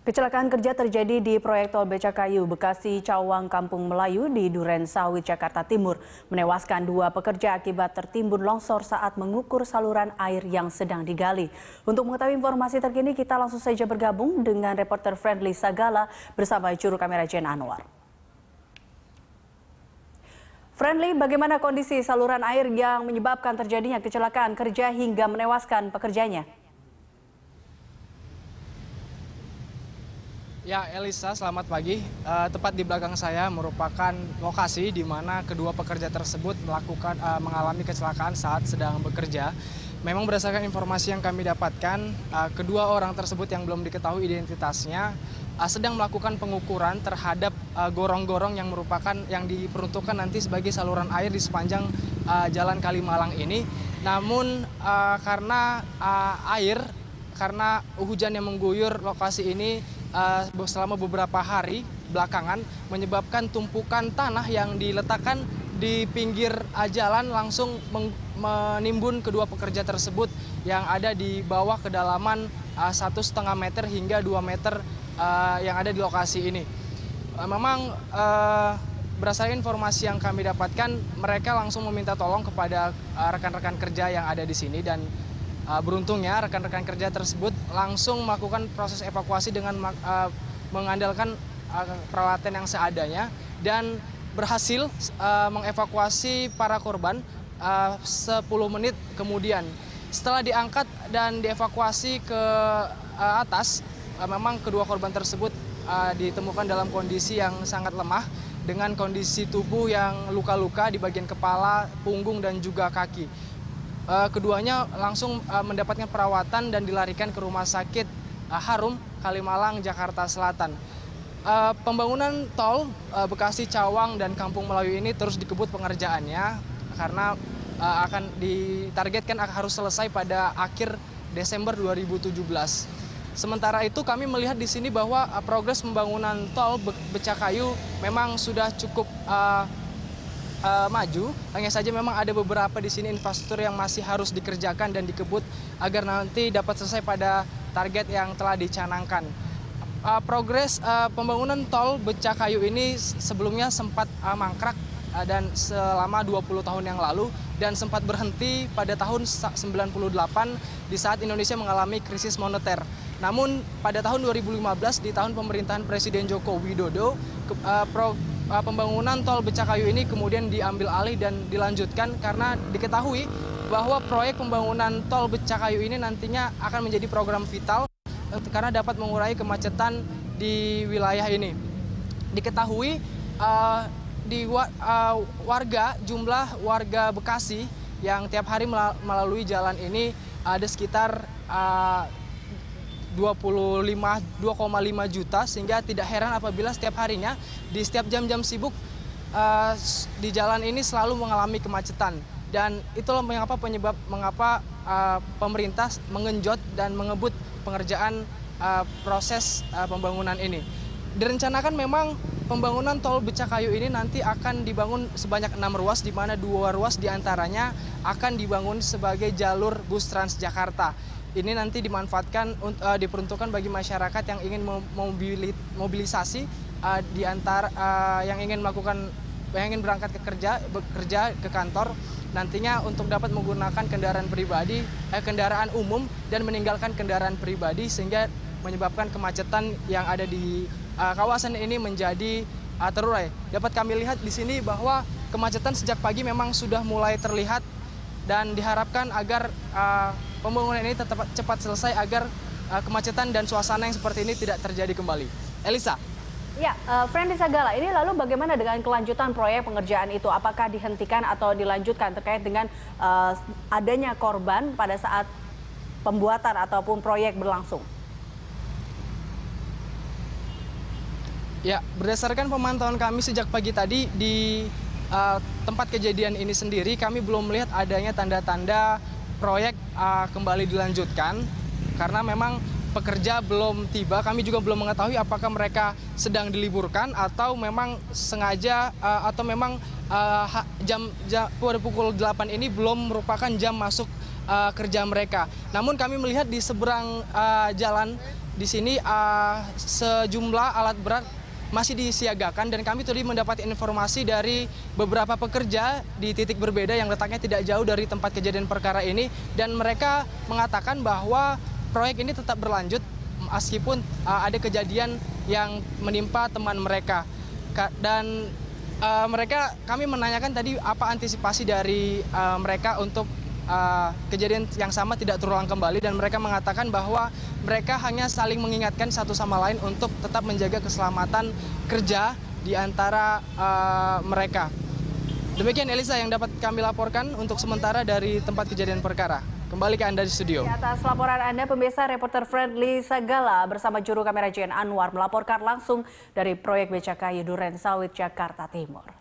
Kecelakaan kerja terjadi di proyek tol Becakayu, Bekasi, Cawang, Kampung Melayu di Duren Sawit, Jakarta Timur. Menewaskan dua pekerja akibat tertimbun longsor saat mengukur saluran air yang sedang digali. Untuk mengetahui informasi terkini, kita langsung saja bergabung dengan reporter Friendly Sagala bersama juru kamera Jen Anwar. Friendly, bagaimana kondisi saluran air yang menyebabkan terjadinya kecelakaan kerja hingga menewaskan pekerjanya? Ya, Elisa, selamat pagi. Tepat di belakang saya merupakan lokasi di mana kedua pekerja tersebut mengalami kecelakaan saat sedang bekerja. Memang berdasarkan informasi yang kami dapatkan, kedua orang tersebut yang belum diketahui identitasnya sedang melakukan pengukuran terhadap gorong-gorong yang merupakan yang diperuntukkan nanti sebagai saluran air di sepanjang Jalan Kalimalang ini. Namun karena hujan yang mengguyur lokasi ini selama beberapa hari belakangan menyebabkan tumpukan tanah yang diletakkan di pinggir jalan langsung menimbun kedua pekerja tersebut yang ada di bawah kedalaman 1,5 meter hingga 2 meter yang ada di lokasi ini. Memang berdasarkan informasi yang kami dapatkan, mereka langsung meminta tolong kepada rekan-rekan kerja yang ada di sini dan beruntungnya rekan-rekan kerja tersebut langsung melakukan proses evakuasi dengan mengandalkan peralatan yang seadanya dan berhasil mengevakuasi para korban 10 menit kemudian. Setelah diangkat dan dievakuasi ke atas, memang kedua korban tersebut ditemukan dalam kondisi yang sangat lemah dengan kondisi tubuh yang luka-luka di bagian kepala, punggung dan juga kaki. Keduanya langsung mendapatkan perawatan dan dilarikan ke Rumah Sakit Harum, Kalimalang, Jakarta Selatan. Pembangunan tol Bekasi, Cawang, dan Kampung Melayu ini terus dikebut pengerjaannya karena akan ditargetkan harus selesai pada akhir Desember 2017. Sementara itu kami melihat di sini bahwa progres pembangunan tol Becakayu memang sudah cukup maju. Hanya saja memang ada beberapa di sini infrastruktur yang masih harus dikerjakan dan dikebut agar nanti dapat selesai pada target yang telah dicanangkan. Progres pembangunan tol Becakayu ini sebelumnya sempat mangkrak dan selama 20 tahun yang lalu dan sempat berhenti pada tahun 98 di saat Indonesia mengalami krisis moneter. Namun pada tahun 2015 di tahun pemerintahan Presiden Joko Widodo pembangunan tol Becakayu ini kemudian diambil alih dan dilanjutkan karena diketahui bahwa proyek pembangunan tol Becakayu ini nantinya akan menjadi program vital karena dapat mengurangi kemacetan di wilayah ini. Diketahui jumlah warga Bekasi yang tiap hari melalui jalan ini ada sekitar 2,5 juta, sehingga tidak heran apabila setiap harinya di setiap jam-jam sibuk di jalan ini selalu mengalami kemacetan. Dan itulah mengapa pemerintah mengenjot dan mengebut pengerjaan proses pembangunan ini. Direncanakan memang pembangunan tol Becakayu ini nanti akan dibangun sebanyak 6 ruas, di mana 2 ruas diantaranya akan dibangun sebagai jalur bus Transjakarta. Ini nanti diperuntukkan bagi masyarakat yang ingin mobilisasi di antara yang ingin berangkat bekerja ke kantor, nantinya untuk dapat menggunakan kendaraan umum dan meninggalkan kendaraan pribadi sehingga menyebabkan kemacetan yang ada di kawasan ini menjadi terurai. Dapat kami lihat di sini bahwa kemacetan sejak pagi memang sudah mulai terlihat dan diharapkan agar pembangunan ini tetap cepat selesai agar kemacetan dan suasana yang seperti ini tidak terjadi kembali. Elisa. Ya, Friendly Sagala, ini lalu bagaimana dengan kelanjutan proyek pengerjaan itu? Apakah dihentikan atau dilanjutkan terkait dengan adanya korban pada saat pembuatan ataupun proyek berlangsung? Ya, berdasarkan pemantauan kami sejak pagi tadi di tempat kejadian ini sendiri, kami belum melihat adanya tanda-tanda proyek kembali dilanjutkan karena memang pekerja belum tiba. Kami juga belum mengetahui apakah mereka sedang diliburkan atau memang sengaja atau memang pada pukul 8 ini belum merupakan jam masuk kerja mereka. Namun kami melihat di seberang jalan di sini sejumlah alat berat masih disiagakan dan kami tadi mendapat informasi dari beberapa pekerja di titik berbeda yang letaknya tidak jauh dari tempat kejadian perkara ini, dan mereka mengatakan bahwa proyek ini tetap berlanjut meskipun ada kejadian yang menimpa teman mereka. Dan kami menanyakan tadi apa antisipasi dari mereka untuk kejadian yang sama tidak terulang kembali, dan mereka mengatakan bahwa mereka hanya saling mengingatkan satu sama lain untuk tetap menjaga keselamatan kerja di antara mereka. Demikian Elisa yang dapat kami laporkan untuk sementara dari tempat kejadian perkara. Kembali ke Anda di studio. Atas laporan Anda, pemirsa, reporter Friendly Sagala bersama juru kamera JN Anwar melaporkan langsung dari proyek Becakayu Duren Sawit, Jakarta Timur.